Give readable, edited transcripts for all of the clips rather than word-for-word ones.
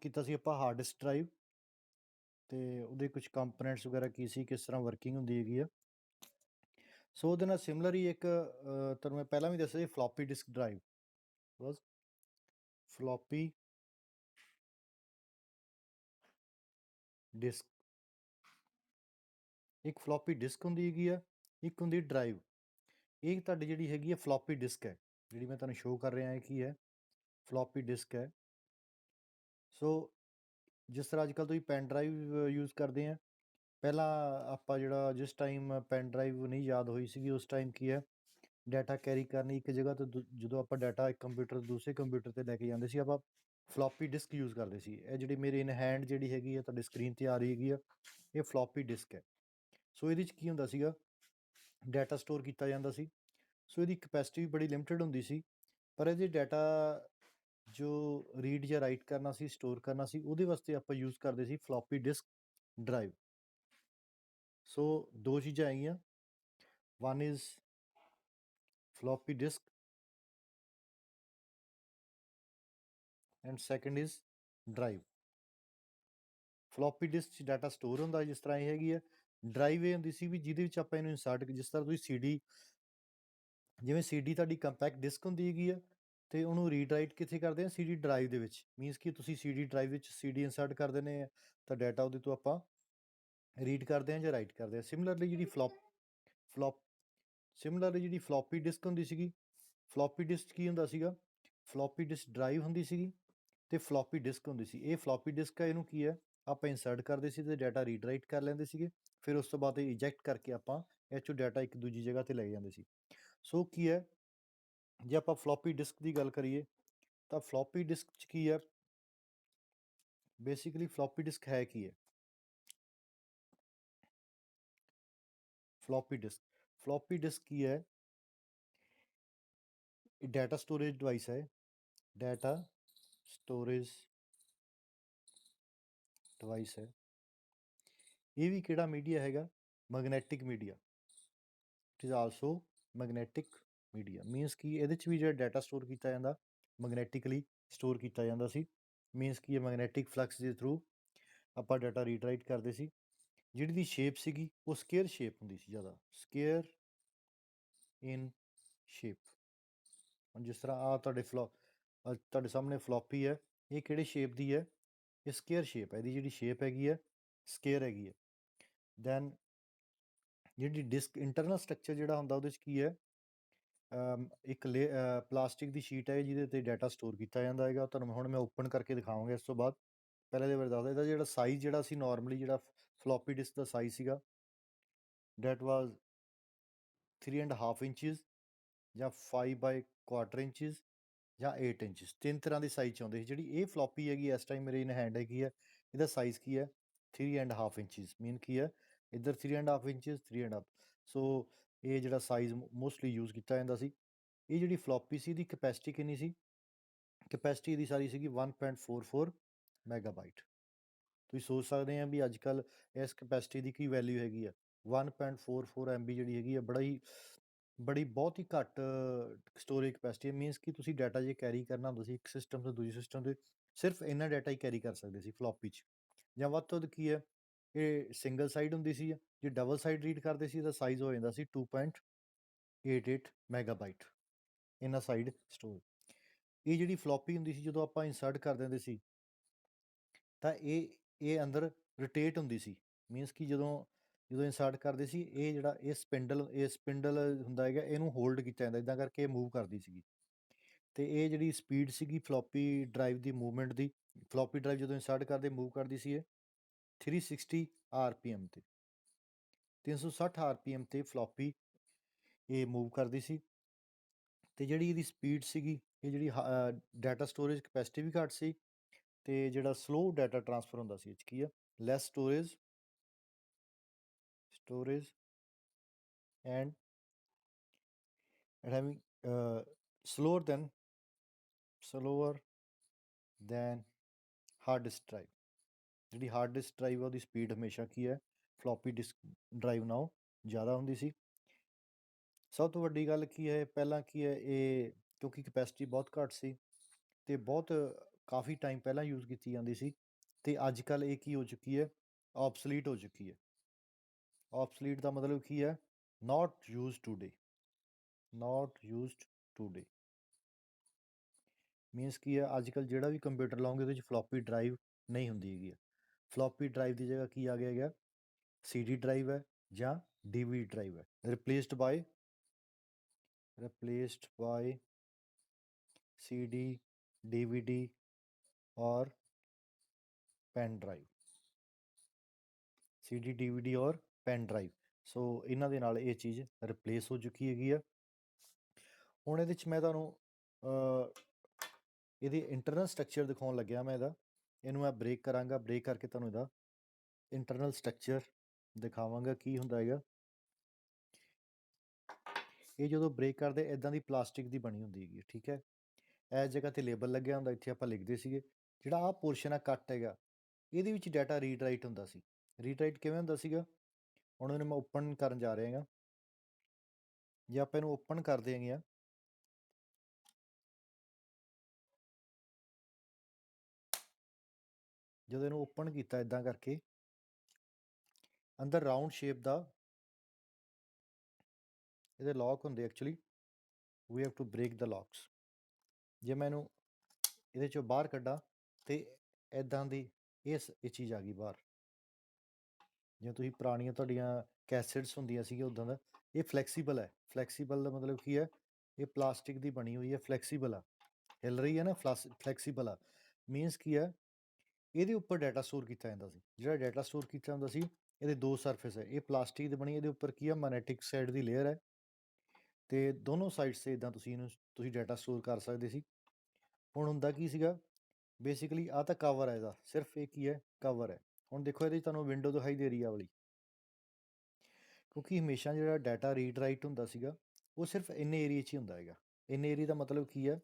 ਕੀਤਾ ਸੀ ਆਪਾਂ hard disk drive, ਤੇ ਉਹਦੇ ਕੁਝ ਕੰਪੋਨੈਂਟਸ ਵਗੈਰਾ ਕੀ ਸੀ, ਕਿਸ ਤਰ੍ਹਾਂ ਵਰਕਿੰਗ ਹੁੰਦੀ ਹੈਗੀ ਆ। ਸੋ ਉਹਦੇ ਨਾਲ ਸਿਮਿਲਰ ਹੀ ਇੱਕ ਤੁਹਾਨੂੰ ਮੈਂ ਪਹਿਲਾਂ ਵੀ ਦੱਸਿਆ ਸੀ, ਫਲੋਪੀ ਡਿਸਕ ਡਰਾਈਵ ਵਾਸ ਫਲੋਪੀ ਡਿਸਕ। ਇੱਕ ਫਲੋਪੀ ਡਿਸਕ ਹੁੰਦੀ ਹੈਗੀ ਆ, ਇੱਕ ਹੁੰਦੀ ਡਰਾਈਵ। ਇਹ ਤੁਹਾਡੀ ਜਿਹੜੀ ਹੈਗੀ ਹੈ ਫਲੋਪੀ ਡਿਸਕ ਹੈ, ਜਿਹੜੀ ਮੈਂ ਤੁਹਾਨੂੰ ਸ਼ੋਅ ਕਰ ਰਿਹਾ ਹਾਂ ਕੀ ਹੈ, ਫਲੋਪੀ ਡਿਸਕ ਹੈ। ਸੋ ਜਿਸ ਤਰ੍ਹਾਂ ਅੱਜ ਕੱਲ੍ਹ ਤੁਸੀਂ ਪੈਨ ਡਰਾਈਵ ਯੂਜ਼ ਕਰਦੇ ਆ, ਪਹਿਲਾਂ ਆਪਾਂ ਜਿਹੜਾ ਜਿਸ ਟਾਈਮ ਪੈਨ ਡਰਾਈਵ ਨਹੀਂ ਯਾਦ ਹੋਈ ਸੀਗੀ, ਉਸ ਟਾਈਮ ਕੀ ਹੈ, ਡਾਟਾ ਕੈਰੀ ਕਰਨੀ ਇੱਕ ਜਗ੍ਹਾ ਤੋਂ ਜਦੋਂ ਆਪਾਂ ਡਾਟਾ ਇੱਕ ਕੰਪਿਊਟਰ ਤੋਂ ਦੂਸਰੇ ਕੰਪਿਊਟਰ 'ਤੇ ਲੈ ਕੇ ਜਾਂਦੇ ਸੀ, ਆਪਾਂ ਫਲੋਪੀ ਡਿਸਕ ਯੂਜ਼ ਕਰਦੇ ਸੀ। ਇਹ ਜਿਹੜੀ ਮੇਰੇ ਇਨ ਹੈਂਡ ਜਿਹੜੀ ਹੈਗੀ ਆ ਤੁਹਾਡੀ ਸਕਰੀਨ 'ਤੇ ਆ ਰਹੀ ਹੈਗੀ ਆ, ਇਹ ਫਲੋਪੀ ਡਿਸਕ ਹੈ। ਸੋ ਇਹਦੇ 'ਚ ਕੀ ਹੁੰਦਾ ਸੀਗਾ, ਡਾਟਾ ਸਟੋਰ ਕੀਤਾ ਜਾਂਦਾ ਸੀ। ਸੋ ਇਹਦੀ ਕਪੈਸਿਟੀ ਵੀ ਬੜੀ ਲਿਮਟਿਡ ਹੁੰਦੀ ਸੀ, ਪਰ ਇਹਦੇ ਡਾਟਾ ਜੋ ਰੀਡ ਜਾਂ ਰਾਈਟ ਕਰਨਾ ਸੀ, ਸਟੋਰ ਕਰਨਾ ਸੀ, ਉਹਦੇ ਵਾਸਤੇ ਆਪਾਂ ਯੂਜ਼ ਕਰਦੇ ਸੀ ਫਲੋਪੀ ਡਿਸਕ ਡਰਾਈਵ। ਸੋ ਦੋ ਚੀਜ਼ਾਂ ਹੈਗੀਆਂ, one is floppy disk and second is drive. Floppy disk 'ਚ ਡਾਟਾ ਸਟੋਰ ਹੁੰਦਾ ਜਿਸ ਤਰ੍ਹਾਂ ਇਹ ਹੈਗੀ ਹੈ। ਡਰਾਈਵ ਇਹ ਹੁੰਦੀ ਸੀ ਵੀ ਜਿਹਦੇ ਵਿੱਚ ਆਪਾਂ ਇਹਨੂੰ ਇੰਸਰਟ, ਜਿਸ ਤਰ੍ਹਾਂ ਤੁਸੀਂ CD, ਜਿਵੇਂ CD ਤੁਹਾਡੀ ਕੰਪੈਕਟ ਡਿਸਕ ਹੁੰਦੀ ਹੈਗੀ ਆ, ਅਤੇ ਉਹਨੂੰ ਰੀਡ ਰਾਈਟ ਕਿੱਥੇ ਕਰਦੇ ਆ, CD ਡਰਾਈਵ ਦੇ ਵਿੱਚ। ਮੀਨਸ ਕਿ ਤੁਸੀਂ CD ਡਰਾਈਵ ਵਿੱਚ CD ਇੰਸਰਟ ਕਰ ਦਿੰਦੇ ਆ, ਤਾਂ ਡਾਟਾ ਉਹਦੇ ਤੋਂ ਆਪਾਂ ਰੀਡ ਕਰਦੇ ਹਾਂ ਜਾਂ ਰਾਈਟ ਕਰਦੇ ਹਾਂ। ਸਿਮਿਲਰਲੀ ਜਿਹੜੀ ਫਲੋਪੀ ਡਿਸਕ ਹੁੰਦੀ ਸੀਗੀ, ਫਲੋਪੀ ਡਿਸਕ ਕੀ ਹੁੰਦਾ ਸੀਗਾ, ਫਲੋਪੀ ਡਿਸਕ ਡਰਾਈਵ ਹੁੰਦੀ ਸੀਗੀ ਅਤੇ ਫਲੋਪੀ ਡਿਸਕ ਹੁੰਦੀ ਸੀ। ਇਹ ਫਲੋਪੀ ਡਿਸਕ ਹੈ, ਇਹਨੂੰ ਕੀ ਹੈ, ਆਪਾਂ ਇੰਸਰਟ ਕਰਦੇ ਸੀ ਅਤੇ ਡਾਟਾ ਰੀਡ ਰਾਈਟ ਕਰ ਲੈਂਦੇ ਸੀਗੇ। ਫਿਰ ਉਸ ਤੋਂ ਬਾਅਦ ਇਹ ਇਜੈਕਟ ਕਰਕੇ ਆਪਾਂ ਇਹ 'ਚੋਂ ਡਾਟਾ ਇੱਕ ਦੂਜੀ ਜਗ੍ਹਾ 'ਤੇ ਲੈ ਜਾਂਦੇ ਸੀ। ਸੋ ਕੀ ਹੈ, ਜੇ ਆਪਾਂ ਫਲੋਪੀ ਡਿਸਕ ਦੀ ਗੱਲ ਕਰੀਏ, ਤਾਂ ਫਲੋਪੀ ਡਿਸਕ 'ਚ ਕੀ ਹੈ, ਬੇਸਿਕਲੀ ਫਲੋਪੀ ਡਿਸਕ ਹੈ ਕੀ ਹੈ। ਫਲੋਪੀ ਡਿਸਕ ਕੀ ਹੈ, ਇਹ ਡਾਟਾ ਸਟੋਰੇਜ ਡਿਵਾਈਸ ਹੈ। ਡਾਟਾ ਸਟੋਰੇਜ ਡਿਵਾਈਸ ਹੈ। ਇਹ ਵੀ ਕਿਹੜਾ ਮੀਡੀਆ ਹੈਗਾ, magnetic media. It is also magnetic media. Means ਕਿ ਇਹਦੇ 'ਚ ਵੀ ਜਿਹੜਾ ਡਾਟਾ ਸਟੋਰ ਕੀਤਾ ਜਾਂਦਾ, ਮੈਗਨੈਟਿਕਲੀ ਸਟੋਰ ਕੀਤਾ ਜਾਂਦਾ ਸੀ। ਮੀਨਸ ਕਿ ਇਹ ਮੈਗਨੈਟਿਕ ਫਲਕਸ ਦੇ ਥਰੂ ਆਪਾਂ ਡਾਟਾ ਰੀਡ ਰਾਈਟ ਕਰਦੇ ਸੀ। ਜਿਹੜੀ ਦੀ ਸ਼ੇਪ ਸੀਗੀ ਉਹ ਸਕੇਅਰ ਸ਼ੇਪ ਹੁੰਦੀ ਸੀ, ਜ਼ਿਆਦਾ ਸਕੇਅਰ ਇਨ ਸ਼ੇਪ। ਹੁਣ ਜਿਸ ਤਰ੍ਹਾਂ ਆ ਤੁਹਾਡੇ ਸਾਹਮਣੇ ਫਲੋਪੀ ਹੈ, ਇਹ ਕਿਹੜੇ ਸ਼ੇਪ ਦੀ ਹੈ, ਇਹ ਸਕੇਅਰ ਸ਼ੇਪ ਹੈ। ਇਹਦੀ ਜਿਹੜੀ ਸ਼ੇਪ ਹੈਗੀ ਹੈ ਸਕੇਅਰ ਹੈਗੀ ਹੈ। ਦੈਨ ਜਿਹੜੀ ਡਿਸਕ ਇੰਟਰਨਲ ਸਟਰਕਚਰ ਜਿਹੜਾ ਹੁੰਦਾ, ਉਹਦੇ 'ਚ ਕੀ ਹੈ, ਇੱਕ ਪਲਾਸਟਿਕ ਦੀ ਸ਼ੀਟ ਹੈ ਜਿਹਦੇ 'ਤੇ ਡਾਟਾ ਸਟੋਰ ਕੀਤਾ ਜਾਂਦਾ ਹੈਗਾ। ਤੁਹਾਨੂੰ ਹੁਣ ਮੈਂ ਓਪਨ ਕਰਕੇ ਦਿਖਾਵਾਂਗਾ ਇਸ ਤੋਂ ਬਾਅਦ। ਪਹਿਲਾਂ ਇਹਦੇ ਬਾਰੇ ਦੱਸਦਾ, ਇਹਦਾ ਜਿਹੜਾ ਸਾਈਜ਼ ਜਿਹੜਾ ਸੀ, ਨੋਰਮਲੀ ਜਿਹੜਾ ਫਲੋਪੀ ਡਿਸਕ ਦਾ ਸਾਈਜ਼ ਸੀਗਾ, ਡੈਟ ਵਾਜ਼ 3.5 ਇੰਚਜ਼ ਜਾਂ 5/4 ਇੰਚਜ਼ ਜਾਂ 8 ਇੰਚਜ਼। ਤਿੰਨ ਤਰ੍ਹਾਂ ਦੇ ਸਾਈਜ਼ 'ਚ ਆਉਂਦੇ ਸੀ। ਜਿਹੜੀ ਇਹ ਫਲੋਪੀ ਹੈਗੀ ਇਸ ਟਾਈਮ ਮੇਰੇ ਇਨ ਹੈਂਡ ਹੈਗੀ ਹੈ, ਇਹਦਾ ਸਾਈਜ਼ ਕੀ ਹੈ, 3.5 ਇੰਚਜ਼। ਮੀਨ ਕੀ ਹੈ, ਇੱਧਰ 3.5 ਇੰਚਜ਼, 3.5। ਸੋ ਇਹ ਜਿਹੜਾ ਸਾਈਜ਼ ਮੋਸਟਲੀ ਯੂਜ਼ ਕੀਤਾ ਜਾਂਦਾ ਸੀ। ਇਹ ਜਿਹੜੀ ਫਲੋਪੀ ਸੀ, ਇਹਦੀ ਕਪੈਸਿਟੀ ਕਿੰਨੀ ਸੀ, ਕਪੈਸਿਟੀ ਇਹਦੀ ਸਾਰੀ ਸੀਗੀ 1.44 ਮੈਗਾਬਾਈਟ। ਤੁਸੀਂ ਸੋਚ ਸਕਦੇ ਆ ਵੀ ਅੱਜ ਕੱਲ੍ਹ ਇਸ ਕਪੈਸਿਟੀ ਦੀ ਕੀ ਵੈਲਿਊ ਹੈਗੀ ਆ। 1.44 MB ਜਿਹੜੀ ਹੈਗੀ ਆ, ਬਹੁਤ ਹੀ ਘੱਟ ਸਟੋਰੇਜ ਕਪੈਸਿਟੀ ਹੈ। ਮੀਨਸ ਕਿ ਤੁਸੀਂ ਡਾਟਾ ਜੇ ਕੈਰੀ ਕਰਨਾ ਹੁੰਦਾ ਸੀ ਇੱਕ ਸਿਸਟਮ ਤੋਂ ਦੂਜੇ ਸਿਸਟਮ 'ਤੇ, ਸਿਰਫ ਇੰਨਾ ਡਾਟਾ ਹੀ ਕੈਰੀ ਕਰ ਸਕਦੇ ਸੀ ਫਲੋਪੀ 'ਚ। ਜਾਂ ਵੱਧ ਤੋਂ ਵੱਧ ਕੀ ਹੈ, ਇਹ ਸਿੰਗਲ ਸਾਈਡ ਹੁੰਦੀ ਸੀ। ਜੇ ਡਬਲ ਸਾਈਡ ਰੀਡ ਕਰਦੇ ਸੀ ਤਾਂ ਸਾਈਜ਼ ਹੋ ਜਾਂਦਾ ਸੀ 2.88 ਮੈਗਾਬਾਈਟ। ਇੰਨਾ ਸਾਈਡ ਸਟੋਰ। ਇਹ ਜਿਹੜੀ ਫਲੋਪੀ ਹੁੰਦੀ ਸੀ, ਜਦੋਂ ਆਪਾਂ ਇੰਸਰਟ ਕਰ ਦਿੰਦੇ ਸੀ, ਤਾਂ ਇਹ ਅੰਦਰ ਰੋਟੇਟ ਹੁੰਦੀ ਸੀ। ਮੀਨਸ ਕਿ ਜਦੋਂ ਇੰਸਰਟ ਕਰਦੇ ਸੀ, ਇਹ ਜਿਹੜਾ ਇਹ ਸਪਿੰਡਲ ਹੁੰਦਾ ਹੈਗਾ, ਇਹਨੂੰ ਹੋਲਡ ਕੀਤਾ ਜਾਂਦਾ, ਇੱਦਾਂ ਕਰਕੇ ਇਹ ਮੂਵ ਕਰਦੀ ਸੀਗੀ। ਅਤੇ ਇਹ ਜਿਹੜੀ ਸਪੀਡ ਸੀਗੀ ਫਲੋਪੀ ਡਰਾਈਵ ਦੀ ਮੂਵਮੈਂਟ ਦੀ, ਫਲੋਪੀ ਡਰਾਈਵ ਜਦੋਂ ਇੰਸਰਟ ਕਰਦੇ ਮੂਵ ਕਰਦੀ ਸੀ, ਇਹ 360 RPM 'ਤੇ, 360 RPM 'ਤੇ ਫਲੋਪੀ ਇਹ ਮੂਵ ਕਰਦੀ ਸੀ। ਅਤੇ ਜਿਹੜੀ ਇਹਦੀ ਸਪੀਡ ਸੀਗੀ, ਇਹ ਜਿਹੜੀ ਡਾਟਾ ਸਟੋਰੇਜ ਕਪੈਸਿਟੀ ਵੀ ਘੱਟ ਸੀ, ਅਤੇ ਜਿਹੜਾ ਸਲੋ ਡਾਟਾ ਟਰਾਂਸਫਰ ਹੁੰਦਾ ਸੀ, ਇਹ 'ਚ ਕੀ ਆ, less storage and having slower than hard disk drive. ਜਿਹੜੀ ਹਾਰਡ ਡਿਸਕ ਡਰਾਈਵ ਆ, ਉਹਦੀ ਸਪੀਡ ਹਮੇਸ਼ਾ ਕੀ ਹੈ, ਫਲੋਪੀ ਡਿਸਕ ਡਰਾਈਵ ਨਾਲੋਂ ਜ਼ਿਆਦਾ ਹੁੰਦੀ ਸੀ। ਸਭ ਤੋਂ ਵੱਡੀ ਗੱਲ ਕੀ ਹੈ, ਪਹਿਲਾਂ ਕੀ ਹੈ, ਇਹ ਕਿਉਂਕਿ ਕਪੈਸਿਟੀ ਬਹੁਤ ਘੱਟ ਸੀ ਅਤੇ ਬਹੁਤ ਕਾਫੀ ਟਾਈਮ ਪਹਿਲਾਂ ਯੂਜ਼ ਕੀਤੀ ਜਾਂਦੀ ਸੀ, ਤੇ ਅੱਜ ਕੱਲ੍ਹ ਇਹ ਕੀ ਹੋ ਚੁੱਕੀ ਹੈ, ਆਬਸਲੀਟ ਹੋ ਚੁੱਕੀ ਹੈ। ਆਬਸਲੀਟ ਦਾ ਮਤਲਬ ਕੀ ਹੈ, ਨਾਟ ਯੂਜ਼ਡ ਟੂਡੇ, ਨਾਟ ਯੂਜ਼ਡ ਟੂਡੇ। ਮੀਨਸ ਕੀ ਹੈ, ਅੱਜ ਕੱਲ੍ਹ ਜਿਹੜਾ ਵੀ ਕੰਪਿਊਟਰ ਲਾਉਂਗੇ ਉਹਦੇ 'ਚ ਫਲੋਪੀ ਡਰਾਈਵ ਨਹੀਂ ਹੁੰਦੀ ਹੈਗੀ ਹੈ। ਫਲੋਪੀ ਡਰਾਈਵ ਦੀ ਜਗ੍ਹਾ ਕੀ ਆ ਗਿਆ ਹੈਗਾ, CD ਡਰਾਈਵ ਹੈ ਜਾਂ DVD ਡਰਾਈਵ ਹੈ। replaced by CD, DVD और ਪੈਨ ਡਰਾਈਵ, CD, DVD ਔਰ ਪੈਨ ਡਰਾਈਵ। ਸੋ ਇਹਨਾਂ ਦੇ ਨਾਲ ਇਹ ਚੀਜ਼ ਰਿਪਲੇਸ ਹੋ ਚੁੱਕੀ ਹੈਗੀ ਆ। ਹੁਣ ਇਹਦੇ 'ਚ ਮੈਂ ਤੁਹਾਨੂੰ ਇਹਦੀ ਇੰਟਰਨਲ ਸਟਰਕਚਰ ਦਿਖਾਉਣ ਲੱਗਿਆ। ਇਹਨੂੰ ਮੈਂ ਬ੍ਰੇਕ ਕਰਾਂਗਾ, ਬ੍ਰੇਕ ਕਰਕੇ ਤੁਹਾਨੂੰ ਇਹਦਾ ਇੰਟਰਨਲ ਸਟਰਕਚਰ ਦਿਖਾਵਾਂਗਾ ਕੀ ਹੁੰਦਾ ਹੈਗਾ। ਇਹ ਜਦੋਂ ਬ੍ਰੇਕ ਕਰਦੇ ਇੱਦਾਂ ਦੀ ਪਲਾਸਟਿਕ ਦੀ ਬਣੀ ਹੁੰਦੀ ਹੈਗੀ, ਠੀਕ ਹੈ। ਇਸ ਜਗ੍ਹਾ 'ਤੇ ਲੇਬਲ ਲੱਗਿਆ ਹੁੰਦਾ, ਇੱਥੇ ਆਪਾਂ ਲਿਖਦੇ ਸੀਗੇ। ਜਿਹੜਾ ਆਹ ਪੋਰਸ਼ਨ ਆ ਕੱਟ ਹੈਗਾ, ਇਹਦੇ ਵਿੱਚ ਡਾਟਾ ਰੀਡ ਰਾਈਟ ਹੁੰਦਾ ਸੀ। ਰੀਡ ਰਾਈਟ ਕਿਵੇਂ ਹੁੰਦਾ ਸੀਗਾ, ਹੁਣ ਇਹਨੂੰ ਮੈਂ ਓਪਨ ਕਰਨ ਜਾ ਰਿਹਾ ਹੈਗਾ। ਜੇ ਆਪਾਂ ਇਹਨੂੰ ਓਪਨ ਕਰਦੇ ਹੈਗੇ ਆ, ਜਦੋਂ ਇਹਨੂੰ ਓਪਨ ਕੀਤਾ ਇੱਦਾਂ ਕਰਕੇ, ਅੰਦਰ ਰਾਊਂਡ ਸ਼ੇਪ ਦਾ ਇਹਦੇ ਲੌਕ ਹੁੰਦੇ actually, we have to break the locks. ਜੇ ਮੈਂ ਇਹਨੂੰ ਇਹਦੇ 'ਚੋਂ ਬਾਹਰ ਕੱਢਾਂ ਤੇ ਇੱਦਾਂ ਦੀ ਇਹ ਚੀਜ਼ ਆ ਗਈ ਬਾਹਰ। ਜਿਵੇਂ ਤੁਸੀਂ ਪੁਰਾਣੀਆਂ ਤੁਹਾਡੀਆਂ ਕੈਸਟਸ ਹੁੰਦੀਆਂ ਸੀਗੀਆਂ ਉੱਦਾਂ ਦਾ। ਇਹ ਫਲੈਕਸੀਬਲ ਹੈ। ਫਲੈਕਸੀਬਲ ਦਾ ਮਤਲਬ ਕੀ ਹੈ, ਇਹ ਪਲਾਸਟਿਕ ਦੀ ਬਣੀ ਹੋਈ ਹੈ, ਫਲੈਕਸੀਬਲ ਆ, ਹਿੱਲ ਰਹੀ ਹੈ ਨਾ, ਫਲੈਕਸੀਬਲ ਆ। ਮੀਨਸ ਕੀ ਹੈ, ਇਹਦੇ ਉੱਪਰ ਡਾਟਾ ਸਟੋਰ ਕੀਤਾ ਜਾਂਦਾ ਸੀ। ਜਿਹੜਾ ਡਾਟਾ ਸਟੋਰ ਕੀਤਾ ਹੁੰਦਾ ਸੀ, ਇਹਦੇ ਦੋ ਸਰਫੇਸ ਹੈ। ਇਹ ਪਲਾਸਟਿਕ ਦੀ ਬਣੀ, ਇਹਦੇ ਉੱਪਰ ਕੀ ਆ, ਮੈਗਨੈਟਿਕ ਸਾਈਡ ਦੀ ਲੇਅਰ ਹੈ, ਤੇ ਦੋਨੋਂ ਸਾਈਡਸ 'ਤੇ ਇੱਦਾਂ ਤੁਸੀਂ ਡਾਟਾ ਸਟੋਰ ਕਰ ਸਕਦੇ ਸੀ। ਹੁਣ ਹੁੰਦਾ ਕੀ ਸੀਗਾ, ਬੇਸਿਕਲੀ ਆਹ ਤਾਂ ਕਵਰ ਹੈ ਇਹਦਾ, ਸਿਰਫ ਇਹ ਕੀ ਹੈ, ਕਵਰ ਹੈ। ਹੁਣ ਦੇਖੋ ਇਹਦੇ 'ਚ ਤੁਹਾਨੂੰ ਵਿੰਡੋ ਦਿਖਾਈ ਦੇ ਰਹੀ ਆ ਵਾਲੀ, ਕਿਉਂਕਿ ਹਮੇਸ਼ਾ ਜਿਹੜਾ ਡਾਟਾ ਰੀਡ ਰਾਈਟ ਹੁੰਦਾ ਸੀਗਾ, ਉਹ ਸਿਰਫ ਇੰਨੇ ਏਰੀਏ 'ਚ ਹੀ ਹੁੰਦਾ ਹੈਗਾ। ਇੰਨੇ ਏਰੀਏ ਦਾ ਮਤਲਬ ਕੀ ਹੈ,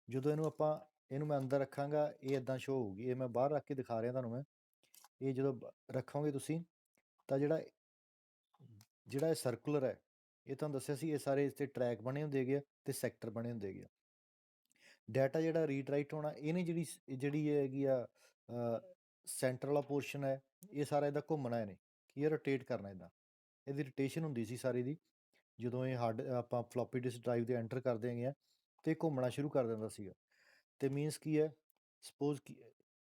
ਜਦੋਂ ਇਹਨੂੰ ਮੈਂ ਅੰਦਰ ਰੱਖਾਂਗਾ, ਇਹ ਇੱਦਾਂ ਸ਼ੋ ਹੋਊਗੀ। ਇਹ ਮੈਂ ਬਾਹਰ ਰੱਖ ਕੇ ਦਿਖਾ ਰਿਹਾ ਤੁਹਾਨੂੰ ਮੈਂ। ਇਹ ਜਦੋਂ ਰੱਖੋਗੇ ਤੁਸੀਂ, ਤਾਂ ਜਿਹੜਾ ਇਹ ਸਰਕੂਲਰ ਹੈ, ਇਹ ਤੁਹਾਨੂੰ ਦੱਸਿਆ ਸੀ, ਇਹ ਸਾਰੇ ਇਸ 'ਤੇ ਟਰੈਕ ਬਣੇ ਹੁੰਦੇ ਹੈਗੇ ਆ ਅਤੇ ਸੈਕਟਰ ਬਣੇ ਹੁੰਦੇ ਹੈਗੇ ਆ। ਡਾਟਾ ਜਿਹੜਾ ਰੀਡ ਰਾਈਟ ਹੋਣਾ, ਇਹਨੇ ਜਿਹੜੀ ਇਹ ਹੈਗੀ ਆ ਸੈਂਟਰ ਵਾਲਾ ਪੋਰਸ਼ਨ ਹੈ, ਇਹ ਸਾਰਾ ਇਹਦਾ ਘੁੰਮਣਾ, ਇਹਨੇ ਕੀ ਹੈ, ਰੋਟੇਟ ਕਰਨਾ ਇੱਦਾਂ। ਇਹਦੀ ਰੋਟੇਸ਼ਨ ਹੁੰਦੀ ਸੀ ਸਾਰੀ ਦੀ। ਜਦੋਂ ਇਹ ਆਪਾਂ ਫਲੋਪੀ ਡਿਸਕ ਡਰਾਈਵ 'ਤੇ ਐਂਟਰ ਕਰਦੇ ਹੈਗੇ ਆ, ਅਤੇ ਘੁੰਮਣਾ ਸ਼ੁਰੂ ਕਰ ਦਿੰਦਾ ਸੀਗਾ। ਅਤੇ ਮੀਨਸ ਕੀ ਹੈ, ਸਪੋਜ਼ ਕੀ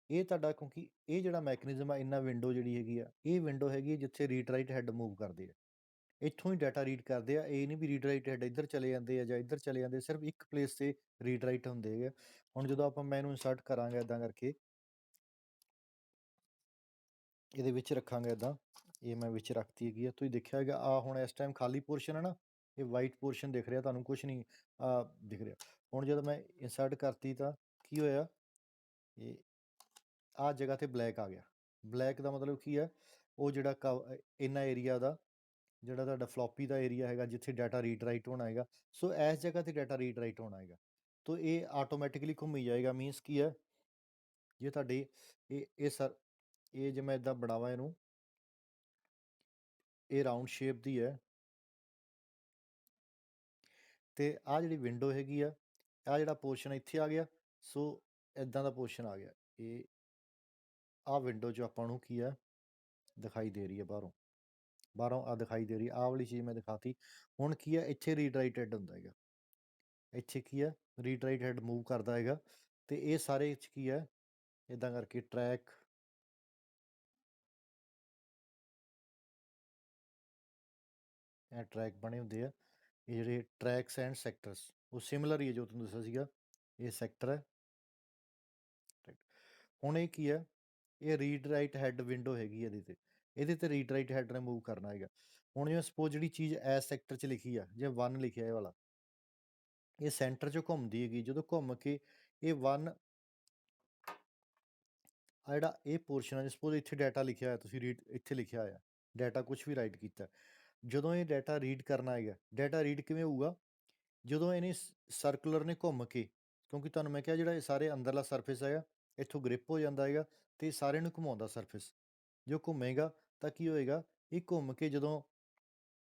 ਇਹ ਤੁਹਾਡਾ, ਕਿਉਂਕਿ ਇਹ ਜਿਹੜਾ ਮੈਕਨੀਜ਼ਮ ਆ, ਇਹਨਾਂ ਵਿੰਡੋ ਜਿਹੜੀ ਹੈਗੀ ਆ, ਇਹ ਵਿੰਡੋ ਹੈਗੀ ਹੈ ਜਿੱਥੇ ਰੀਡ ਰਾਈਟ ਹੈਡ ਮੂਵ ਕਰਦੇ ਆ। ਇੱਥੋਂ ਹੀ ਡਾਟਾ ਰੀਡ ਕਰਦੇ ਆ। ਇਹ ਨਹੀਂ ਵੀ ਰੀਡ ਰਾਈਟ ਹੈਡ ਇੱਧਰ ਚਲੇ ਜਾਂਦੇ ਆ ਜਾਂ ਇੱਧਰ ਚਲੇ ਜਾਂਦੇ, ਸਿਰਫ ਇੱਕ ਪਲੇਸ 'ਤੇ ਰੀਡ ਰਾਈਟ ਹੁੰਦੇ ਹੈਗੇ। ਹੁਣ ਜਦੋਂ ਆਪਾਂ ਮੈਂ ਇਹਨੂੰ ਇੰਸਰਟ ਕਰਾਂਗੇ ਇੱਦਾਂ ਕਰਕੇ, ਇਹਦੇ ਵਿੱਚ ਰੱਖਾਂਗੇ ਇੱਦਾਂ, ਇਹ ਮੈਂ ਵਿੱਚ ਰੱਖਤੀ ਹੈਗੀ ਆ। ਤੁਸੀਂ ਦੇਖਿਆ ਹੈਗਾ, ਆ ਹੁਣ ਇਸ ਟਾਈਮ ਖਾਲੀ ਪੋਰਸ਼ਨ ਹੈ ਨਾ, ਇਹ ਵਾਈਟ ਪੋਰਸ਼ਨ ਦਿਖ ਰਿਹਾ ਤੁਹਾਨੂੰ, ਕੁਛ ਨਹੀਂ ਦਿਖ ਰਿਹਾ। ਹੁਣ ਜਦੋਂ ਮੈਂ ਇੰਸਰਟ ਕਰਤੀ ਤਾਂ ਕੀ ਹੋਇਆ, ਇਹ ਆਹ ਜਗ੍ਹਾ 'ਤੇ ਬਲੈਕ ਆ ਗਿਆ। ਬਲੈਕ ਦਾ ਮਤਲਬ ਕੀ ਹੈ, ਉਹ ਜਿਹੜਾ ਇੰਨਾ ਏਰੀਆ ਦਾ ਜਿਹੜਾ ਤੁਹਾਡਾ ਫਲੋਪੀ ਦਾ ਏਰੀਆ ਹੈਗਾ, ਜਿੱਥੇ ਡਾਟਾ ਰੀਡ ਰਾਈਟ ਹੋਣਾ ਹੈਗਾ, ਸੋ ਇਸ ਜਗ੍ਹਾ 'ਤੇ ਡਾਟਾ ਰੀਡ ਰਾਈਟ ਹੋਣਾ ਹੈਗਾ। ਤੋ ਇਹ ਆਟੋਮੈਟਿਕਲੀ ਘੁੰਮੀ ਜਾਏਗਾ। ਮੀਨਸ ਕੀ ਹੈ, ਜੇ ਤੁਹਾਡੀ ਇਹ ਜੇ ਮੈਂ ਇੱਦਾਂ ਬਣਾਵਾਂ ਇਹਨੂੰ, ਇਹ ਰਾਊਂਡ ਸ਼ੇਪ ਦੀ ਹੈ, ਅਤੇ ਆਹ ਜਿਹੜੀ ਵਿੰਡੋ ਹੈਗੀ ਆ, ਆਹ ਜਿਹੜਾ ਪੋਰਸ਼ਨ ਇੱਥੇ ਆ ਗਿਆ, ਸੋ ਇੱਦਾਂ ਦਾ ਪੋਰਸ਼ਨ ਆ ਗਿਆ। ਇਹ ਆਹ ਵਿੰਡੋ 'ਚ ਆਪਾਂ ਨੂੰ ਕੀ ਆ, ਦਿਖਾਈ ਦੇ ਰਹੀ ਹੈ ਬਾਹਰੋਂ ਆਹ ਦਿਖਾਈ ਦੇ ਰਹੀ। ਆਹ ਵਾਲੀ ਚੀਜ਼ ਮੈਂ ਦਿਖਾਤੀ। ਹੁਣ ਕੀ ਹੈ, ਇੱਥੇ ਰੀਡ ਰਾਈਟ ਹੈਡ ਹੁੰਦਾ ਹੈਗਾ, ਇੱਥੇ ਕੀ ਹੈ, ਰੀਡ ਰਾਈਟ ਹੈਡ ਮੂਵ ਕਰਦਾ ਹੈਗਾ, ਅਤੇ ਇਹ ਸਾਰੇ 'ਚ ਕੀ ਹੈ, ਇੱਦਾਂ ਕਰਕੇ ਟਰੈਕ, ਇਹ ਟਰੈਕ ਬਣੇ ਹੁੰਦੇ ਆ। ਇਹ ਜਿਹੜੇ ਟਰੈਕਸ ਐਂਡ ਸੈਕਟਰਸ, ਉਹ ਸਿਮਿਲਰ ਹੀ ਹੈ ਜੋ ਤੁਹਾਨੂੰ ਦੱਸਿਆ ਸੀਗਾ। ਇਹ ਸੈਕਟਰ ਹੈ। ਹੁਣ ਇਹ ਕੀ ਹੈ, ਇਹ ਰੀਡ ਰਾਈਟ ਹੈਡ ਵਿੰਡੋ ਹੈਗੀ ਇਹਦੇ 'ਤੇ ਰੀਡ ਰਾਈਟ ਹੈਡ ਨੇ ਮੂਵ ਕਰਨਾ ਹੈਗਾ। ਹੁਣ ਜਿਵੇਂ ਸਪੋਜ਼ ਜਿਹੜੀ ਚੀਜ਼ ਐਸ ਸੈਕਟਰ 'ਚ ਲਿਖੀ ਆ, ਜੇ 1 ਲਿਖਿਆ ਇਹ ਵਾਲਾ, ਇਹ ਸੈਂਟਰ 'ਚੋਂ ਘੁੰਮਦੀ ਹੈਗੀ। ਜਦੋਂ ਘੁੰਮ ਕੇ ਇਹ 1 ਆ ਜਿਹੜਾ ਇਹ ਪੋਰਸ਼ਨ ਹੈ, ਸਪੋਜ਼ ਇੱਥੇ ਡਾਟਾ ਲਿਖਿਆ ਹੋਇਆ, ਤੁਸੀਂ ਇੱਥੇ ਲਿਖਿਆ ਹੋਇਆ ਡਾਟਾ, ਕੁਛ ਵੀ ਰਾਈਟ ਕੀਤਾ, ਜਦੋਂ ਇਹ ਡਾਟਾ ਰੀਡ ਕਰਨਾ ਹੈਗਾ, ਡਾਟਾ ਰੀਡ ਕਿਵੇਂ ਹੋਊਗਾ, ਜਦੋਂ ਇਹਨੇ ਸਰਕੂਲਰ ਨੇ ਘੁੰਮ ਕੇ, ਕਿਉਂਕਿ ਤੁਹਾਨੂੰ ਮੈਂ ਕਿਹਾ ਜਿਹੜਾ ਇਹ ਸਾਰੇ ਅੰਦਰਲਾ ਸਰਫੇਸ ਹੈਗਾ, ਇੱਥੋਂ ਗ੍ਰਿਪ ਹੋ ਜਾਂਦਾ ਹੈਗਾ, ਅਤੇ ਸਾਰਿਆਂ ਨੂੰ ਘੁਮਾਉਂਦਾ ਸਰਫੇਸ। ਜੋ ਘੁੰਮੇਗਾ ਤਾਂ ਕੀ ਹੋਏਗਾ, ਇਹ ਘੁੰਮ ਕੇ ਜਦੋਂ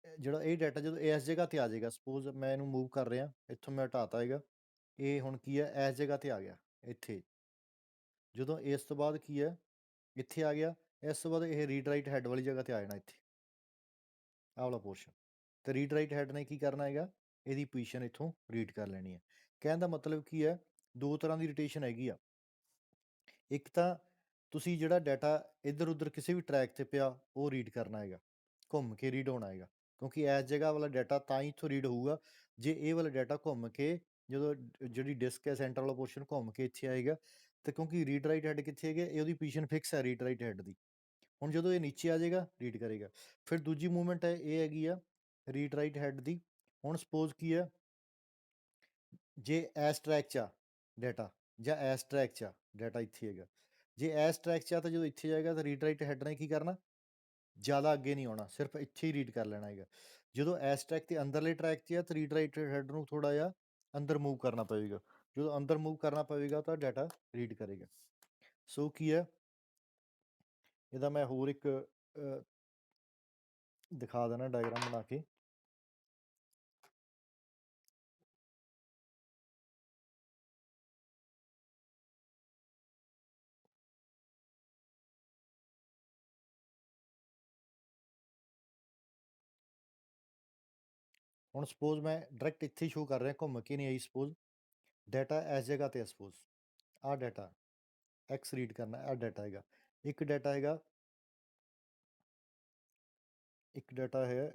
ਜਿਹੜਾ ਇਹ ਡਾਟਾ ਜਦੋਂ ਇਸ ਜਗ੍ਹਾ 'ਤੇ ਆ ਜਾਏਗਾ, ਸਪੋਜ਼ ਮੈਂ ਇਹਨੂੰ ਮੂਵ ਕਰ ਰਿਹਾ, ਇੱਥੋਂ ਮੈਂ ਹਟਾਤਾ ਹੈਗਾ, ਇਹ ਹੁਣ ਕੀ ਹੈ, ਇਸ ਜਗ੍ਹਾ 'ਤੇ ਆ ਗਿਆ ਇੱਥੇ, ਜਦੋਂ ਇਸ ਤੋਂ ਬਾਅਦ ਕੀ ਹੈ, ਇੱਥੇ ਆ ਗਿਆ, ਇਸ ਤੋਂ ਬਾਅਦ ਇਹ ਰੀਡ ਰਾਈਟ ਹੈਡ ਵਾਲੀ ਜਗ੍ਹਾ ਤੇ ਆ ਜਾਣਾ, ਇੱਥੇ ਆਹ ਵਾਲਾ ਪੋਰਸ਼ਨ। ਤੇ ਰੀਡ ਰਾਈਟ ਹੈਡ ਨੇ ਕੀ ਕਰਨਾ ਹੈਗਾ, ਇਹਦੀ ਪੋਜੀਸ਼ਨ ਇੱਥੋਂ ਰੀਡ ਕਰ ਲੈਣੀ ਹੈ। ਕਹਿਣ ਦਾ ਮਤਲਬ ਕੀ ਹੈ, ਦੋ ਤਰ੍ਹਾਂ ਦੀ ਰੋਟੇਸ਼ਨ ਹੈਗੀ ਆ। ਇੱਕ ਤਾਂ ਤੁਸੀਂ ਜਿਹੜਾ ਡਾਟਾ ਇੱਧਰ ਉੱਧਰ ਕਿਸੇ ਵੀ ਟਰੈਕ ਤੇ ਪਿਆ ਉਹ ਰੀਡ ਕਰਨਾ ਹੈਗਾ, ਘੁੰਮ ਕੇ ਰੀਡ ਹੋਣਾ ਹੈਗਾ, ਕਿਉਂਕਿ ਇਸ ਜਗ੍ਹਾ ਵਾਲਾ ਡਾਟਾ ਤਾਂ ਹੀ ਇੱਥੋਂ ਰੀਡ ਹੋਊਗਾ ਜੇ ਇਹ ਵਾਲਾ ਡਾਟਾ ਘੁੰਮ ਕੇ, ਜਦੋਂ ਜਿਹੜੀ ਡਿਸਕ ਹੈ ਸੈਂਟਰ ਵਾਲਾ ਪੋਰਸ਼ਨ ਘੁੰਮ ਕੇ ਇੱਥੇ ਆਏਗਾ। ਤੇ ਕਿਉਂਕਿ ਰੀਡ ਰਾਈਟ ਹੈਡ ਕਿੱਥੇ ਹੈਗੇ, ਇਹ ਉਹਦੀ ਪੋਜੀਸ਼ਨ ਫਿਕਸ ਹੈ ਰੀਡ ਰਾਈਟ ਹੈਡ ਦੀ। ਹੁਣ ਜਦੋਂ ਇਹ ਨੀਚੇ ਆ ਜਾਏਗਾ ਰੀਡ ਕਰੇਗਾ। ਫਿਰ ਦੂਜੀ ਮੂਵਮੈਂਟ ਹੈ, ਇਹ ਹੈਗੀ ਆ ਰੀਡ ਰਾਈਟ ਹੈਡ ਦੀ। ਹੁਣ ਸਪੋਜ਼ ਕੀ ਹੈ, ਜੇ ਇਸ ਟਰੈਕ 'ਚ ਆ ਡਾਟਾ, ਜਾਂ ਇਸ ਟਰੈਕ 'ਚ ਆ ਡਾਟਾ ਇੱਥੇ ਹੈਗਾ, ਜੇ ਇਸ ਟਰੈਕ 'ਚ ਆ ਤਾਂ ਜਦੋਂ ਇੱਥੇ ਜਾਏਗਾ ਤਾਂ ਰੀਡ ਰਾਈਟ ਹੈਡ ਨੇ ਕੀ ਕਰਨਾ, ਜ਼ਿਆਦਾ ਅੱਗੇ ਨਹੀਂ ਆਉਣਾ, ਸਿਰਫ ਇੱਥੇ ਹੀ ਰੀਡ ਕਰ ਲੈਣਾ ਹੈਗਾ। ਜਦੋਂ ਇਸ ਟਰੈਕ ਤੇ ਅੰਦਰਲੇ ਟਰੈਕ 'ਚ ਆ ਤਾਂ ਰੀਡ ਰਾਈਟ ਹੈਡ ਨੂੰ ਥੋੜ੍ਹਾ ਜਿਹਾ ਅੰਦਰ ਮੂਵ ਕਰਨਾ ਪਵੇਗਾ। ਜਦੋਂ ਅੰਦਰ ਮੂਵ ਕਰਨਾ ਪਵੇਗਾ ਤਾਂ ਡਾਟਾ ਰੀਡ ਕਰੇਗਾ। ਸੋ ਕੀ ਹੈ, ਇਹਦਾ ਮੈਂ ਹੋਰ ਇੱਕ ਦਿਖਾ ਦੇਣਾ ਡਾਇਗਰਾਮ ਬਣਾ ਕੇ। ਹੁਣ ਸਪੋਜ਼ ਮੈਂ ਡਾਇਰੈਕਟ ਇੱਥੇ ਸ਼ੋ ਕਰ ਰਿਹਾ, ਘੁੰਮ ਕੇ ਨਹੀਂ ਆਈ। ਸਪੋਜ਼ ਡਾਟਾ ਇਸ ਜਗ੍ਹਾ ਤੇ ਹੈ, ਸਪੋਜ਼ ਆਹ ਡਾਟਾ ਐਕਸ ਰੀਡ ਕਰਨਾ, ਆਹ ਡਾਟਾ ਹੈਗਾ। ਇੱਕ ਡਾਟਾ ਹੈਗਾ, ਇੱਕ ਡਾਟਾ ਹੈ